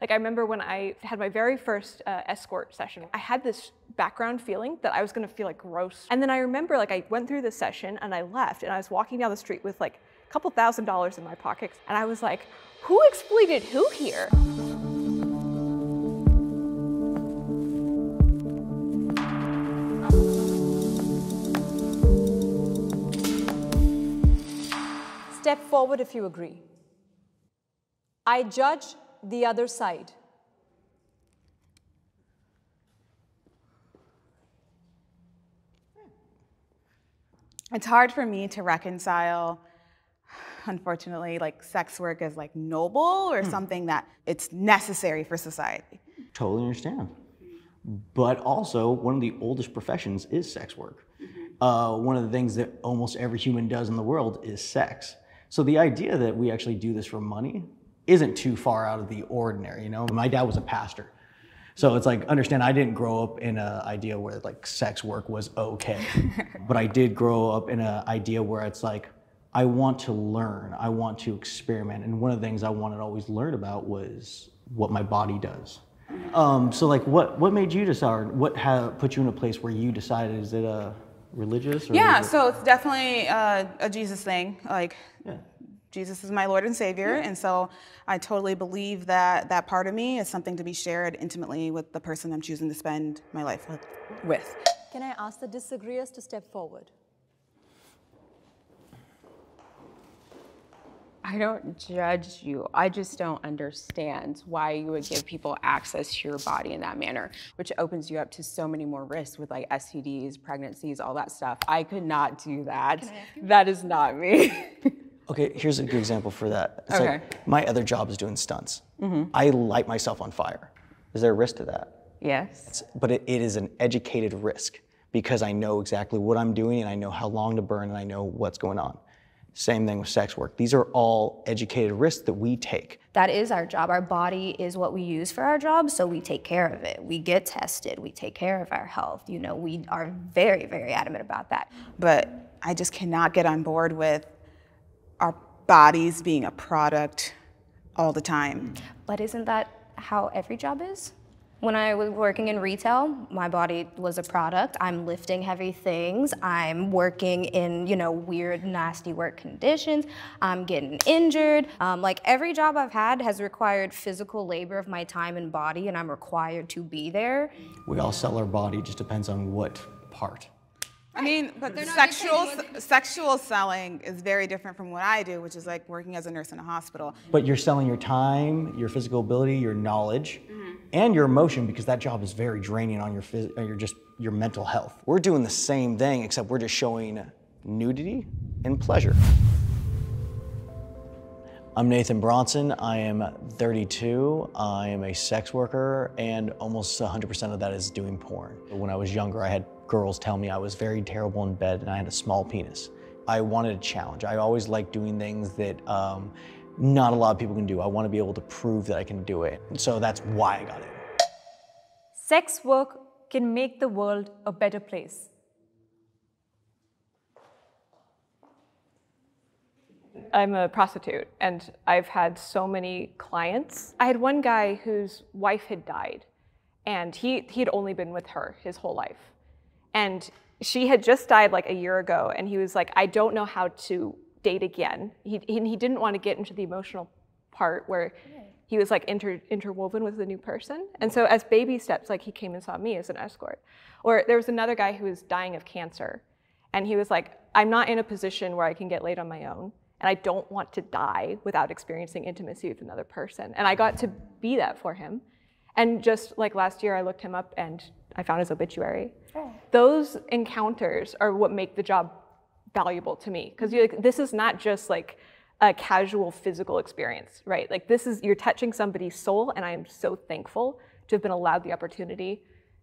Like I remember when I had my very first escort session, I had this background feeling that I was gonna feel like gross. And then I remember like I went through the session and I left and I was walking down the street with like a couple $1,000s in my pockets. And I was like, who exploited who here? Step forward if you agree. I judge the other side. It's hard for me to reconcile, unfortunately, like sex work as like noble or something that it's necessary for society. Totally understand. But also, one of the oldest professions is sex work. One of the things that almost every human does in the world is sex. So the idea that we actually do this for money isn't too far out of the ordinary, you know? My dad was a pastor. So it's like, understand, I didn't grow up in an idea where like sex work was okay. But I did grow up in an idea where it's like, I want to learn, I want to experiment. And one of the things I wanted to always learn about was what my body does. So like, what made you decide, what put you in a place where you decided, is it religious? Or yeah, so it's definitely a Jesus thing. Like, Jesus is my Lord and Savior, and so I totally believe that that part of me is something to be shared intimately with the person I'm choosing to spend my life with. Can I ask the disagreeers to step forward? I don't judge you. I just don't understand why you would give people access to your body in that manner, which opens you up to so many more risks with like STDs, pregnancies, all that stuff. I could not do that. That is not me. Okay, here's a good example for that. It's like, my other job is doing stunts. I light myself on fire. Is there a risk to that? Yes. But it is an educated risk because I know exactly what I'm doing and I know how long to burn and I know what's going on. Same thing with sex work. These are all educated risks that we take. That is our job. Our body is what we use for our job, so we take care of it. We get tested, we take care of our health. You know, we are very, very adamant about that. But I just cannot get on board with our bodies being a product all the time. But isn't that how every job is? When I was working in retail, my body was a product. I'm lifting heavy things. I'm working in, you know, weird, nasty work conditions. I'm getting injured. Like every job I've had has required physical labor of my time and body, and I'm required to be there. We all sell our body, just depends on what part. I mean, but sexual selling is very different from what I do, which is like working as a nurse in a hospital. But you're selling your time, your physical ability, your knowledge, and your emotion, because that job is very draining on your mental health. We're doing the same thing, except we're just showing nudity and pleasure. I'm Nathan Bronson. I am 32. I am a sex worker, and almost 100% of that is doing porn. When I was younger, I had girls tell me I was very terrible in bed and I had a small penis. I wanted a challenge. I always like doing things that not a lot of people can do. I want to be able to prove that I can do it. And so that's why I got in. Sex work can make the world a better place. I'm a prostitute and I've had so many clients. I had one guy whose wife had died and he'd only been with her his whole life. And she had just died like a year ago and he was like, I don't know how to date again. He didn't want to get into the emotional part where he was like interwoven with the new person. And so as baby steps, like he came and saw me as an escort. Or there was another guy who was dying of cancer and he was like, I'm not in a position where I can get laid on my own. And I don't want to die without experiencing intimacy with another person. And I got to be that for him. And just like last year, I looked him up and I found his obituary. Those encounters are what make the job valuable to me. Because like, this is not just like a casual physical experience, right? Like you're touching somebody's soul, and I am so thankful to have been allowed the opportunity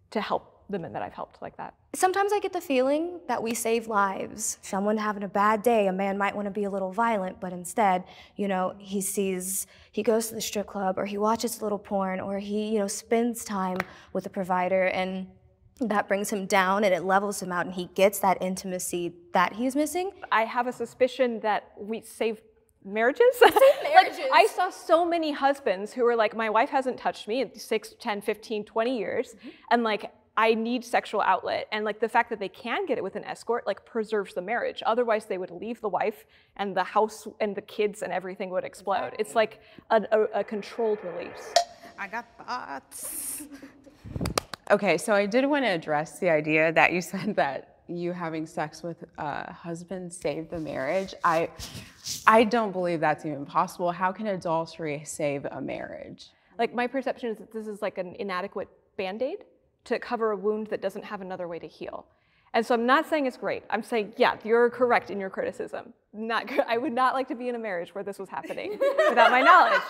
to help the men that I've helped like that. Sometimes I get the feeling that we save lives. Someone having a bad day, a man might want to be a little violent, but instead, you know, he goes to the strip club, or he watches a little porn, or he, you know, spends time with a provider, and that brings him down and it levels him out, and he gets that intimacy that he's missing. I have a suspicion that we save marriages. Like, I saw so many husbands who were like, my wife hasn't touched me in 6, 10, 15, 20 years. And like, I need sexual outlet. And like the fact that they can get it with an escort like preserves the marriage. Otherwise they would leave the wife and the house and the kids and everything would explode. It's like a controlled release. I got thoughts. Okay, so I did want to address the idea that you said that you having sex with a husband saved the marriage. I don't believe that's even possible. How can adultery save a marriage? Like my perception is that this is like an inadequate Band-Aid to cover a wound that doesn't have another way to heal. And so I'm not saying it's great. I'm saying, yeah, you're correct in your criticism. I would not like to be in a marriage where this was happening without my knowledge.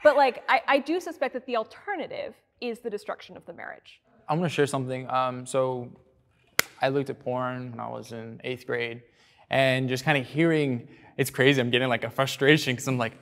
But like, I do suspect that the alternative is the destruction of the marriage. I'm gonna share something. So I looked at porn when I was in 8th grade, and just kind of hearing, it's crazy, I'm getting like a frustration because I'm like,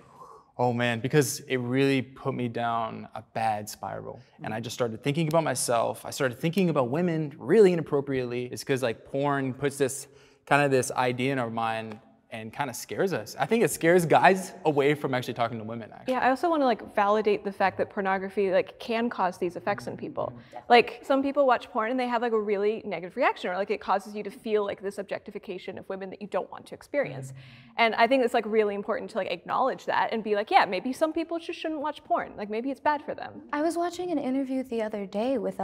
oh man, because it really put me down a bad spiral. And I just started thinking about myself. I started thinking about women really inappropriately. It's because like porn puts this idea in our mind and kind of scares us. I think it scares guys away from actually talking to women, actually. Yeah, I also want to like validate the fact that pornography like can cause these effects in people. Like some people watch porn and they have like a really negative reaction, or like it causes you to feel like this objectification of women that you don't want to experience. And I think it's like really important to like acknowledge that and be like, yeah, maybe some people just shouldn't watch porn. Like maybe it's bad for them. I was watching an interview the other day with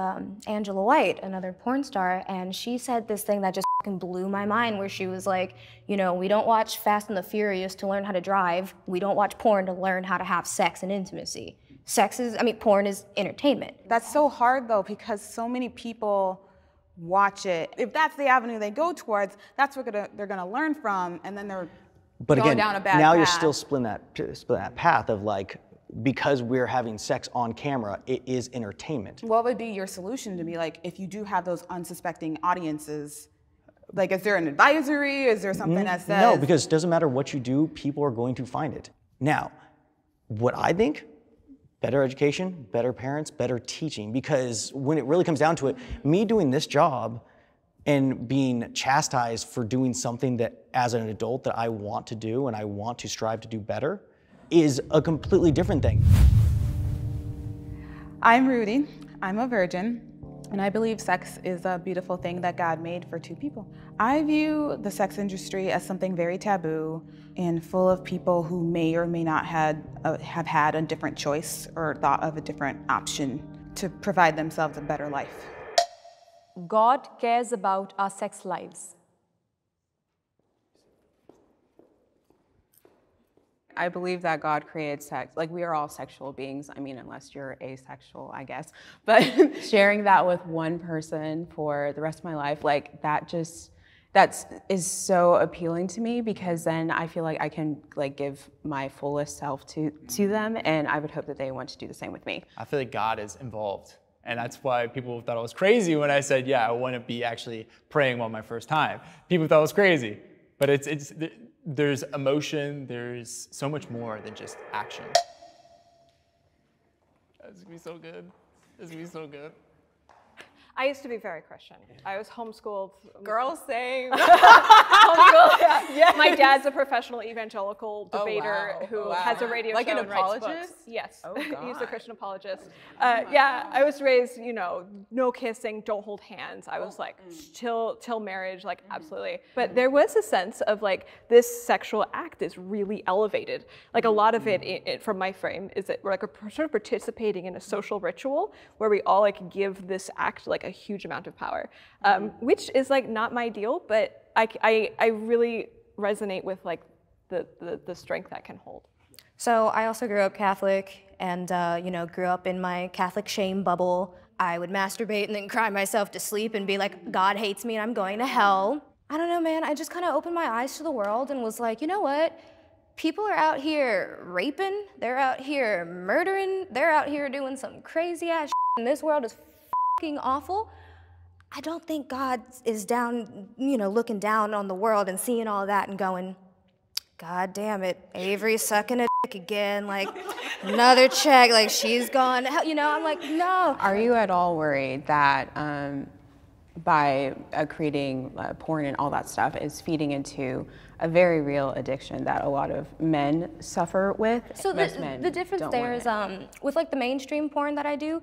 Angela White, another porn star, and she said this thing that just fucking blew my mind, where she was like, you know, we don't watch Fast and the Furious to learn how to drive. We don't watch porn to learn how to have sex and intimacy. Porn is entertainment. That's so hard though, because so many people watch it. If that's the avenue they go towards, that's what they're gonna learn from, and then they're going down a bad now path. you're still splitting that path of like, because we're having sex on camera, it is entertainment. What would be your solution to be like, if you do have those unsuspecting audiences? Like, is there an advisory? Is there something that says? No, because it doesn't matter what you do, people are going to find it. Now, what I think, better education, better parents, better teaching, because when it really comes down to it, me doing this job and being chastised for doing something that as an adult that I want to do and I want to strive to do better is a completely different thing. I'm Rudy, I'm a virgin, and I believe sex is a beautiful thing that God made for two people. I view the sex industry as something very taboo and full of people who may or may not have had a different choice or thought of a different option to provide themselves a better life. God cares about our sex lives. I believe that God created sex. Like, we are all sexual beings. I mean, unless you're asexual, I guess. But sharing that with one person for the rest of my life, like that is so appealing to me, because then I feel like I can like give my fullest self to them, and I would hope that they want to do the same with me. I feel like God is involved. And that's why people thought I was crazy when I said, yeah, I want to be actually praying on my first time. People thought I was crazy. But there's emotion, there's so much more than just action. This is gonna be so good. This is gonna be so good. I used to be very Christian. I was homeschooled. Girls same. Homeschooled, yeah. My dad's a professional evangelical debater who has a radio like show an and writes apologist? books. Yes, Oh, he's a God. Christian apologist. Yeah, I was raised, you know, no kissing, don't hold hands. I was like, till marriage, like absolutely. But there was a sense of like, this sexual act is really elevated. Like a lot of it from my frame is that we're like sort of participating in a social ritual where we all like give this act like a huge amount of power, which is like not my deal, but I really resonate with like the strength that can hold. So I also grew up Catholic and, grew up in my Catholic shame bubble. I would masturbate and then cry myself to sleep and be like, God hates me and I'm going to hell. I don't know, man. I just kind of opened my eyes to the world and was like, you know what? People are out here raping, they're out here murdering, they're out here doing some crazy ass shit, and this world is fucking awful. I don't think God is down, looking down on the world and seeing all that and going, God damn it, Avery's sucking a dick again, like another check, like she's gone, I'm like, no. Are you at all worried that by creating porn and all that stuff is feeding into a very real addiction that a lot of men suffer with. So the difference there is with like the mainstream porn that I do,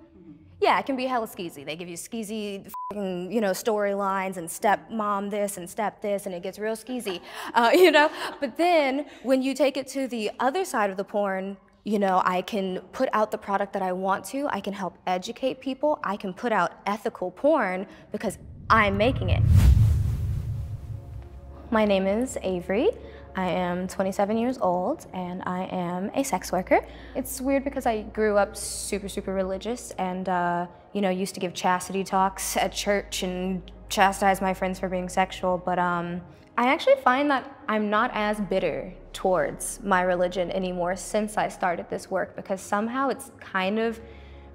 yeah, it can be hella skeezy. They give you skeezy, you know, storylines and stepmom this and step this, and it gets real skeezy, you know? But then when you take it to the other side of the porn, you know, I can put out the product that I want to, I can help educate people, I can put out ethical porn because I'm making it. My name is Avery. I am 27 years old and I am a sex worker. It's weird because I grew up super religious and you know, used to give chastity talks at church and chastise my friends for being sexual, but I actually find that I'm not as bitter towards my religion anymore since I started this work, because somehow it's kind of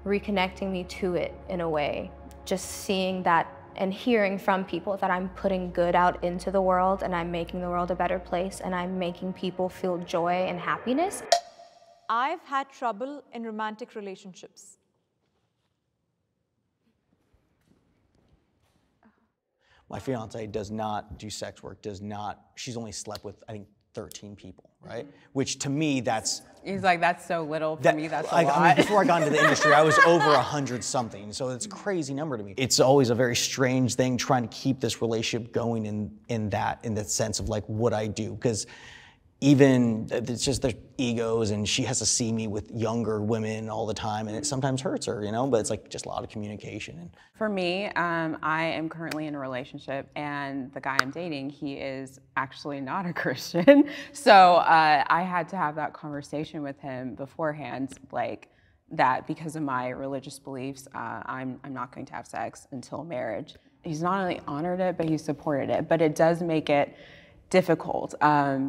reconnecting me to it in a way. Just seeing that and hearing from people that I'm putting good out into the world and I'm making the world a better place and I'm making people feel joy and happiness. I've had trouble in romantic relationships. My fiance does not do sex work, she's only slept with, I think, 13 people, right? Which to me, that's... He's like, that's so little. For me, that's a lot. I mean, before I got into the industry, I was over 100 something, so it's a crazy number to me. It's always a very strange thing trying to keep this relationship going in that sense of like what I do, because even it's just their egos, and she has to see me with younger women all the time, and it sometimes hurts her, you know, but it's like just a lot of communication. For me, I am currently in a relationship, and the guy I'm dating, he is actually not a Christian. So I had to have that conversation with him beforehand, like that because of my religious beliefs, I'm not going to have sex until marriage. He's not only honored it, but he supported it, but it does make it difficult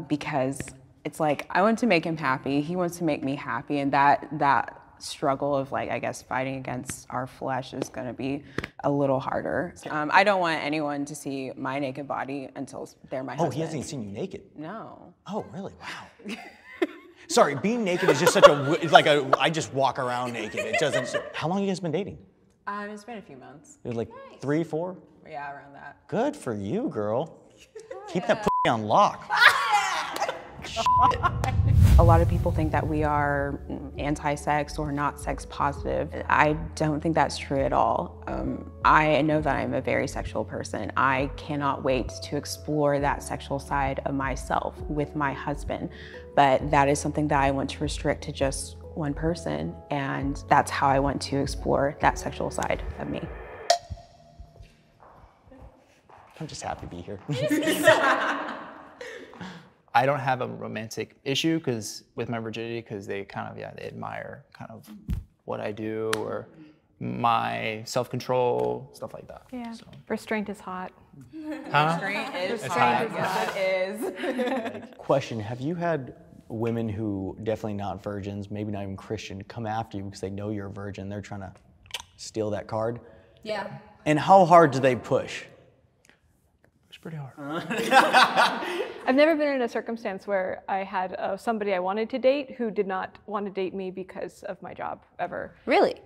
because it's like I want to make him happy, he wants to make me happy, and that struggle of like, I guess, fighting against our flesh is going to be a little harder. I don't want anyone to see my naked body until they're my husband. Oh, he hasn't even seen you naked? No. Oh, really? Wow. Sorry, being naked is just such I just walk around naked. It doesn't. How long have you guys been dating? It's been a few months. It was like 3, 4? Yeah, around that. Good for you, girl. Keep that pussy on lock. A lot of people think that we are anti-sex or not sex positive. I don't think that's true at all. I know that I'm a very sexual person. I cannot wait to explore that sexual side of myself with my husband, but that is something that I want to restrict to just one person, and that's how I want to explore that sexual side of me. I'm just happy to be here. I don't have a romantic issue with my virginity because they kind of, they admire kind of what I do or my self-control, stuff like that. Yeah, so. Restraint is hot. Huh? Restraint is. Question, have you had women who definitely not virgins, maybe not even Christian, come after you because they know you're a virgin, they're trying to steal that card? Yeah. And how hard do they push? It's pretty hard. I've never been in a circumstance where I had somebody I wanted to date who did not want to date me because of my job, ever. Really?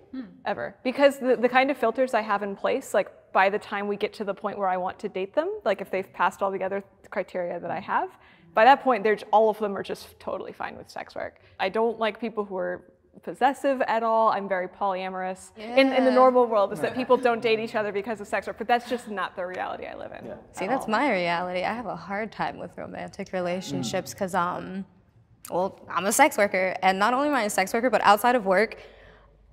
Ever. Because the kind of filters I have in place, like by the time we get to the point where I want to date them, like if they've passed all the other criteria that I have, by that point, all of them are just totally fine with sex work. I don't like people who are possessive at all. I'm very polyamorous. Yeah. In the normal world is that people don't date each other because of sex work, but that's just not the reality I live in. Yeah. See, that's my reality. I have a hard time with romantic relationships because, well, I'm a sex worker, and not only am I a sex worker, but outside of work,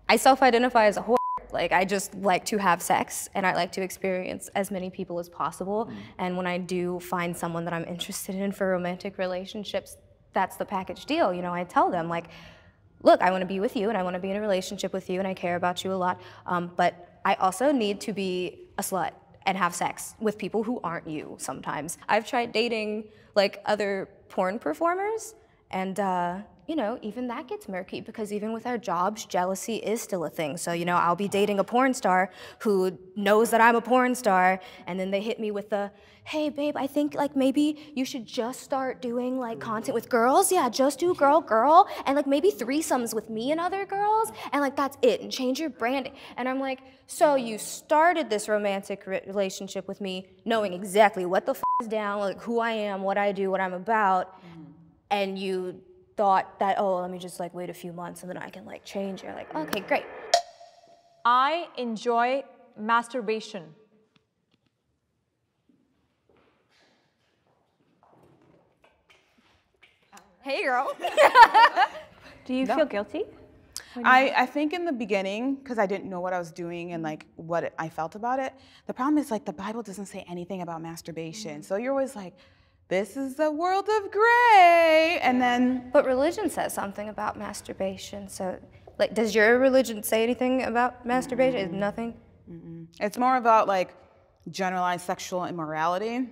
I self-identify as a whore. Like, I just like to have sex, and I like to experience as many people as possible. And when I do find someone that I'm interested in for romantic relationships, that's the package deal. You know, I tell them, like, look, I want to be with you and I want to be in a relationship with you and I care about you a lot, but I also need to be a slut and have sex with people who aren't you sometimes. I've tried dating like other porn performers, and you know, even that gets murky because even with our jobs, jealousy is still a thing. So, you know, I'll be dating a porn star who knows that I'm a porn star, and then they hit me with the, hey babe, I think like maybe you should just start doing like content with girls. Yeah, just do girl, and like maybe threesomes with me and other girls, and like that's it, and change your branding. And I'm like, so you started this romantic relationship with me knowing exactly what the is down, like who I am, what I do, what I'm about, and you thought that, oh, let me just like wait a few months and then I can like change. You're like, okay, great. I enjoy masturbation. Hey, girl. Do you feel guilty? I think in the beginning, because I didn't know what I was doing and like what I felt about it, the problem is like the Bible doesn't say anything about masturbation. So you're always like, this is the world of gray, and then. But religion says something about masturbation. So, like, does your religion say anything about masturbation? Is nothing? It's more about like generalized sexual immorality.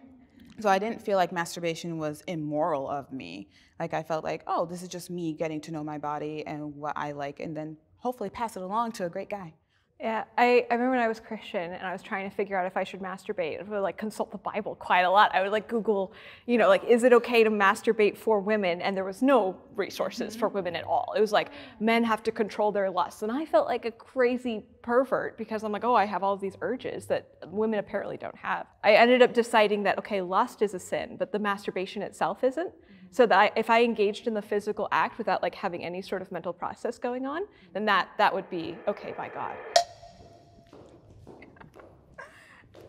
So I didn't feel like masturbation was immoral of me. Like I felt like, oh, this is just me getting to know my body and what I like, and then hopefully pass it along to a great guy. Yeah, I remember when I was Christian and I was trying to figure out if I should masturbate. I would like consult the Bible quite a lot. I would like Google, you know, like, is it okay to masturbate for women? And there was no resources for women at all. It was like, men have to control their lusts. And I felt like a crazy pervert because I'm like, oh, I have all of these urges that women apparently don't have. I ended up deciding that, okay, lust is a sin, but the masturbation itself isn't. So that if I engaged in the physical act without like having any sort of mental process going on, then that would be okay by God.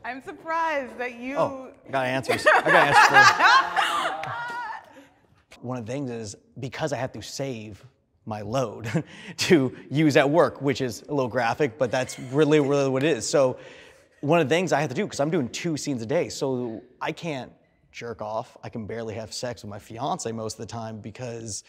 I'm surprised that you. Oh, I got answers. I got answers. One of the things is because I have to save my load to use at work, which is a little graphic, but that's really what it is. So one of the things I have to do, because I'm doing 2 scenes a day, so I can't jerk off. I can barely have sex with my fiance most of the time because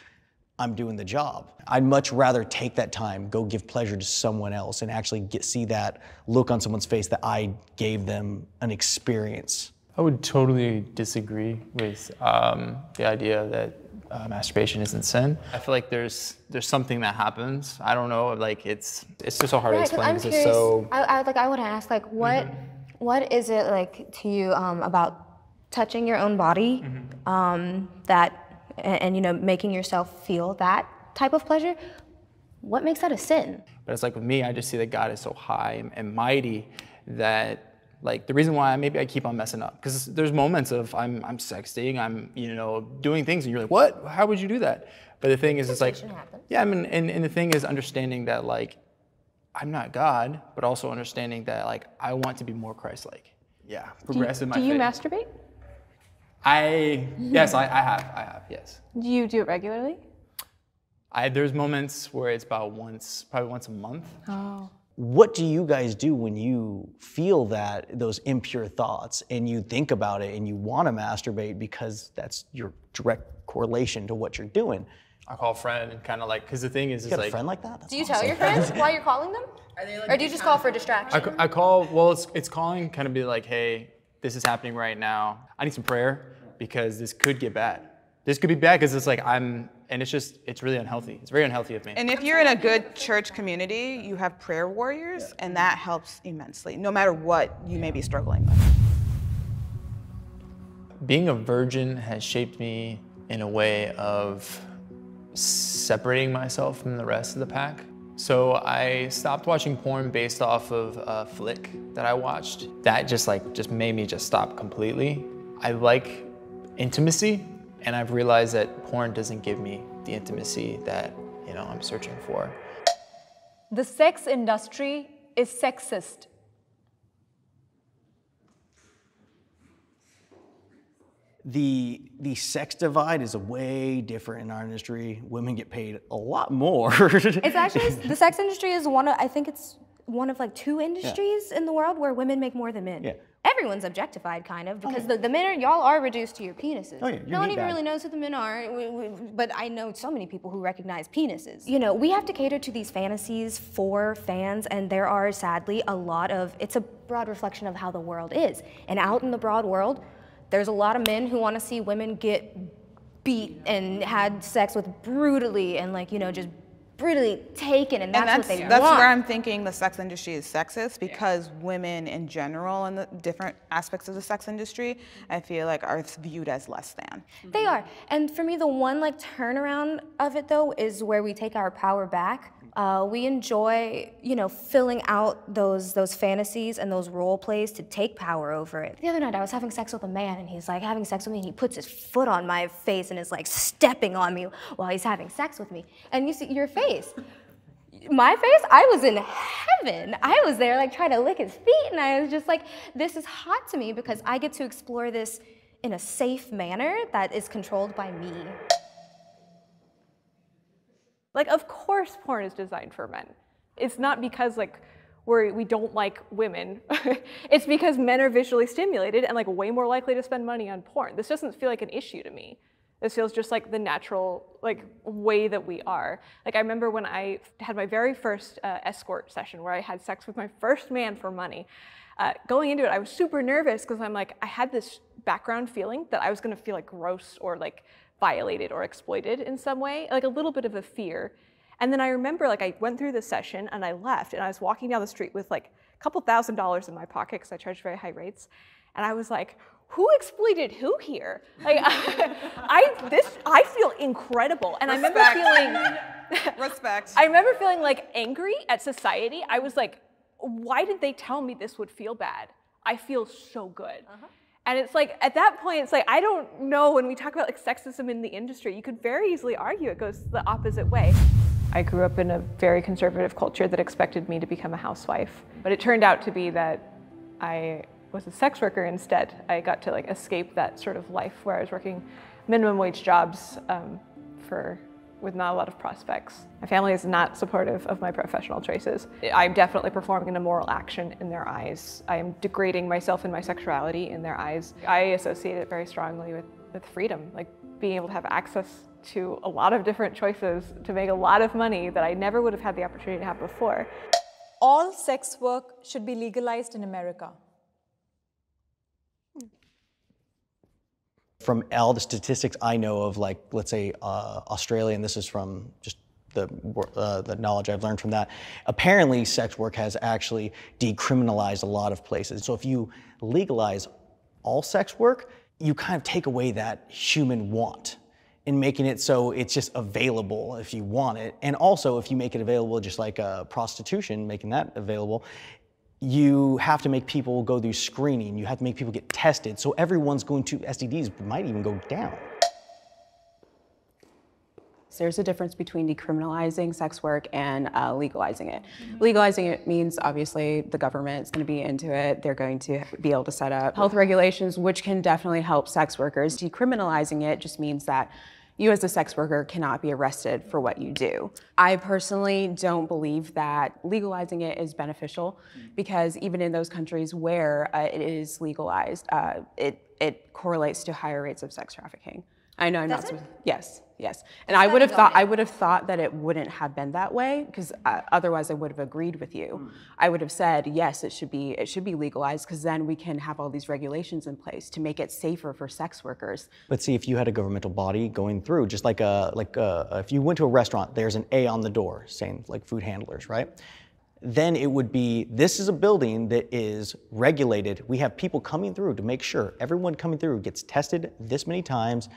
I'm doing the job. I'd much rather take that time, go give pleasure to someone else and actually see that look on someone's face that I gave them an experience. I would totally disagree with the idea that masturbation isn't sin. I feel like there's something that happens. I don't know, like it's just so hard to explain because it's so. I want to ask, like, what is it like to you about touching your own body, and you know, making yourself feel that type of pleasure? What makes that a sin? But it's like with me, I just see that God is so high and mighty that, like, the reason why maybe I keep on messing up, because there's moments of I'm sexting, I'm, you know, doing things, and you're like, what? How would you do that? But the thing is, it's like, yeah, I mean, and the thing is understanding that, like, I'm not God, but also understanding that, like, I want to be more Christ-like. Yeah, progress in my faith. Do you masturbate? Yes, I have, yes. Do you do it regularly? There's moments where it's about probably once a month. Oh. What do you guys do when you feel those impure thoughts and you think about it and you want to masturbate because that's your direct correlation to what you're doing? I call a friend and kind of like, because the thing is, You got a friend like that? That's Do you awesome. tell your friends why you're calling them? Or do you just call for distraction? I call, well, it's calling, kind of be like, hey, this is happening right now. I need some prayer because this could get bad. This could be bad because it's like and it's really unhealthy. It's very unhealthy of me. And if you're in a good church community, you have prayer warriors, and that helps immensely, no matter what you may be struggling with. Being a virgin has shaped me in a way of separating myself from the rest of the pack. So I stopped watching porn based off of a flick that I watched. That just made me just stop completely. I like intimacy, and I've realized that porn doesn't give me the intimacy that, you know, I'm searching for. The sex industry is sexist. The sex divide is way different in our industry. Women get paid a lot more. It's actually, the sex industry is I think it's one of like 2 industries in the world where women make more than men. Yeah. Everyone's objectified, kind of, because the men y'all are reduced to your penises. Oh, yeah, No one even really knows who the men are, but I know so many people who recognize penises. You know, we have to cater to these fantasies for fans, and there are sadly it's a broad reflection of how the world is. And out in the broad world, there's a lot of men who want to see women get beat and had sex with brutally and like, you know, just brutally taken, and that's what they want. That's where I'm thinking the sex industry is sexist, because women in general in the different aspects of the sex industry, I feel like are viewed as less than. They are. And for me, the one like turnaround of it though is where we take our power back. We enjoy, you know, filling out those fantasies and those role plays to take power over it. The other night I was having sex with a man and he's like having sex with me and he puts his foot on my face and is like stepping on me while he's having sex with me. And you see your face. My face, I was in heaven. I was there like trying to lick his feet, and I was just like, this is hot to me because I get to explore this in a safe manner that is controlled by me. Like, of course porn is designed for men. It's not because like we don't like women. It's because men are visually stimulated and like way more likely to spend money on porn. This doesn't feel like an issue to me. This feels just like the natural like way that we are. Like I remember when I had my very first escort session where I had sex with my first man for money. Going into it, I was super nervous because I'm like, I had this background feeling that I was gonna feel like gross or like violated or exploited in some way, like a little bit of a fear. And then I remember like I went through the session and I left and I was walking down the street with like a couple $1,000s in my pocket because I charged very high rates. And I was like, who exploited who here? Like, I feel incredible. And Respect. I remember feeling, Respect. I remember feeling like angry at society. I was like, why did they tell me this would feel bad? I feel so good. And it's like, at that point, it's like, I don't know, when we talk about like sexism in the industry, you could very easily argue it goes the opposite way. I grew up in a very conservative culture that expected me to become a housewife. But it turned out to be that I was a sex worker instead. I got to like escape that sort of life where I was working minimum wage jobs with not a lot of prospects. My family is not supportive of my professional choices. I'm definitely performing an immoral action in their eyes. I am degrading myself and my sexuality in their eyes. I associate it very strongly with freedom, like being able to have access to a lot of different choices to make a lot of money that I never would have had the opportunity to have before. All sex work should be legalized in America. From all the statistics I know of, like, let's say Australia, and this is from just the knowledge I've learned from that, apparently sex work has actually decriminalized a lot of places. So if you legalize all sex work, you kind of take away that human want in making it so it's just available if you want it. And also if you make it available just like prostitution, making that available, you have to make people go through screening. You have to make people get tested. So everyone's going to, STDs might even go down. There's a difference between decriminalizing sex work and legalizing it. Legalizing it means obviously the government's going to be into it. They're going to be able to set up health regulations, which can definitely help sex workers. Decriminalizing it just means that you as a sex worker cannot be arrested for what you do. I personally don't believe that legalizing it is beneficial, because even in those countries where it is legalized, it correlates to higher rates of sex trafficking. I know I'm not supposed to, yes. And I would have thought that it wouldn't have been that way, because otherwise I would have agreed with you. I would have said, yes, it should be legalized, because then we can have all these regulations in place to make it safer for sex workers. But see, if you had a governmental body going through, just like if you went to a restaurant, there's an A on the door saying like food handlers, right? Then it would be, this is a building that is regulated. We have people coming through to make sure everyone coming through gets tested this many times.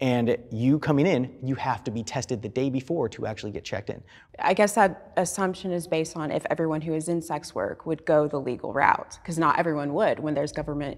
And you coming in, you have to be tested the day before to actually get checked in. I guess that assumption is based on if everyone who is in sex work would go the legal route, because not everyone would. When there's government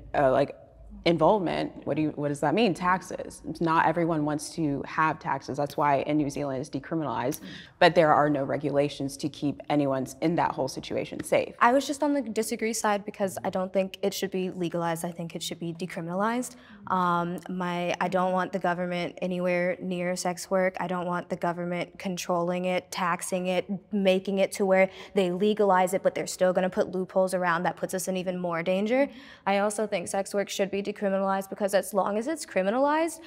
involvement, what does that mean? Taxes. Not everyone wants to have taxes. That's why in New Zealand it's decriminalized, but there are no regulations to keep anyone in that whole situation safe. I was just on the disagree side because I don't think it should be legalized. I think it should be decriminalized. I don't want the government anywhere near sex work. I don't want the government controlling it, taxing it, making it to where they legalize it, but they're still gonna put loopholes around that puts us in even more danger. I also think sex work should be decriminalized, because as long as it's criminalized,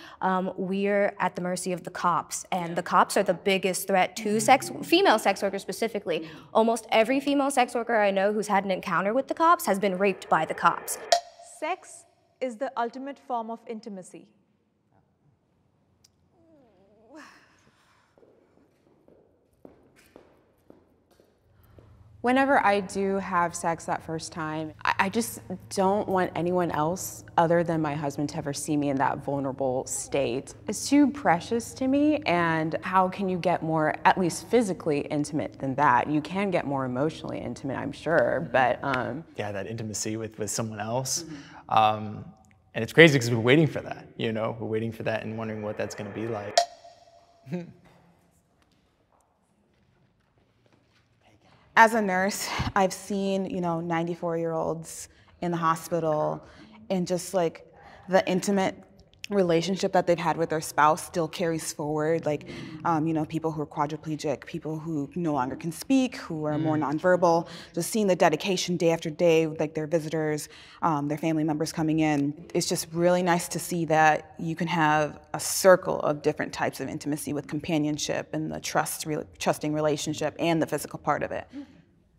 we're at the mercy of the cops, and the cops are the biggest threat to female sex workers specifically. Almost every female sex worker I know who's had an encounter with the cops has been raped by the cops. Sex is the ultimate form of intimacy. Whenever I do have sex that first time, I just don't want anyone else other than my husband to ever see me in that vulnerable state. It's too precious to me, and how can you get more, at least physically intimate than that? You can get more emotionally intimate, I'm sure, but... Yeah, that intimacy with someone else. And it's crazy because we're waiting for that, you know? We're waiting for that and wondering what that's gonna be like. As a nurse, I've seen, 94-year-olds in the hospital, and just like the intimate relationship that they've had with their spouse still carries forward. Like, people who are quadriplegic, people who no longer can speak, who are more nonverbal, just seeing the dedication day after day, like their visitors, their family members coming in. It's just really nice to see that you can have a circle of different types of intimacy with companionship and the trusting relationship and the physical part of it.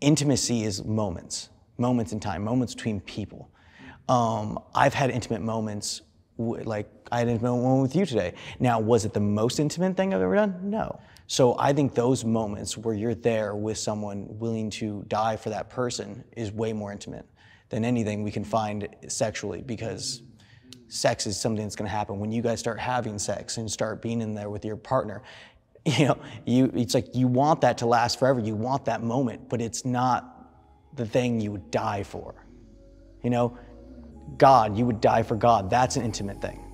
Intimacy is moments in time, moments between people. I've had intimate moments, like I had an intimate moment with you today. Now, was it the most intimate thing I've ever done? No. So I think those moments where you're there with someone willing to die for that person is way more intimate than anything we can find sexually, because sex is something that's gonna happen when you guys start having sex and start being in there with your partner. It's like you want that to last forever. You want that moment, but it's not the thing you would die for. God, you would die for God. That's an intimate thing.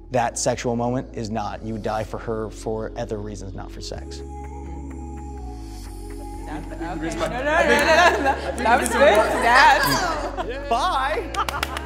That sexual moment is not. You would die for her for other reasons, not for sex. That was good. Bye.